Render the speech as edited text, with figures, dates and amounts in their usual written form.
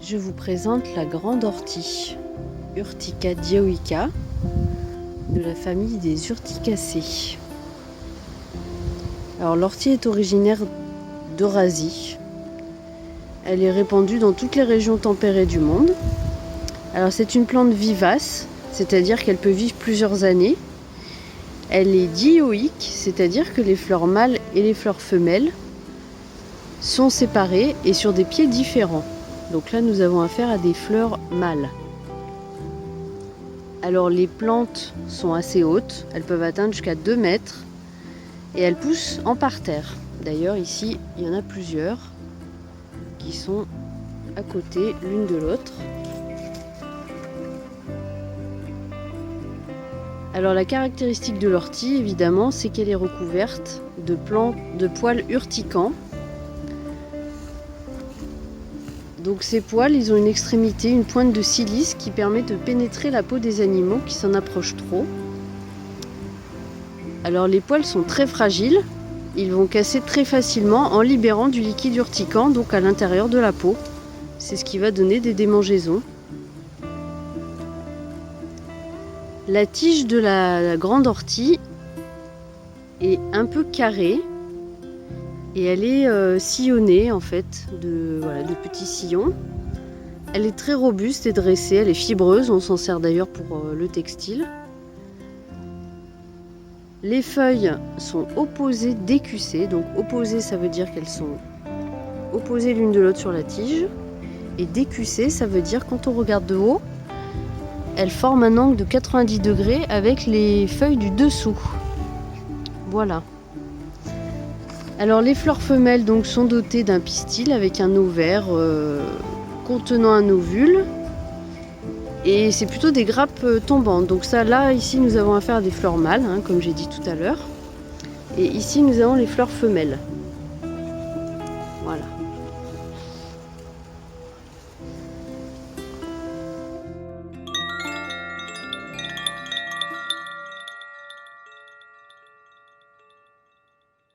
Je vous présente la grande ortie, Urtica dioica, de la famille des urticacées. Alors l'ortie est originaire d'Eurasie. Elle est répandue dans toutes les régions tempérées du monde. Alors c'est une plante vivace, c'est-à-dire qu'elle peut vivre plusieurs années. Elle est dioïque, c'est-à-dire que les fleurs mâles et les fleurs femelles sont séparées et sur des pieds différents. Donc là, nous avons affaire à des fleurs mâles. Alors les plantes sont assez hautes, elles peuvent atteindre jusqu'à 2 mètres et elles poussent en parterre. D'ailleurs ici, il y en a plusieurs qui sont à côté l'une de l'autre. Alors la caractéristique de l'ortie, évidemment, c'est qu'elle est recouverte de poils urticants. Donc ces poils, ils ont une extrémité, une pointe de silice qui permet de pénétrer la peau des animaux qui s'en approchent trop. Alors les poils sont très fragiles, ils vont casser très facilement en libérant du liquide urticant, donc à l'intérieur de la peau. C'est ce qui va donner des démangeaisons. La tige de la grande ortie est un peu carrée. Et elle est sillonnée en fait de petits sillons. Elle est très robuste et dressée, elle est fibreuse, on s'en sert d'ailleurs pour le textile. Les feuilles sont opposées, décussées, donc opposées ça veut dire qu'elles sont opposées l'une de l'autre sur la tige. Et décussées ça veut dire quand on regarde de haut, elles forment un angle de 90 degrés avec les feuilles du dessous. Voilà. Alors les fleurs femelles donc, sont dotées d'un pistil avec un ovaire contenant un ovule et c'est plutôt des grappes tombantes. Donc ça là ici nous avons affaire à des fleurs mâles comme j'ai dit tout à l'heure et ici nous avons les fleurs femelles.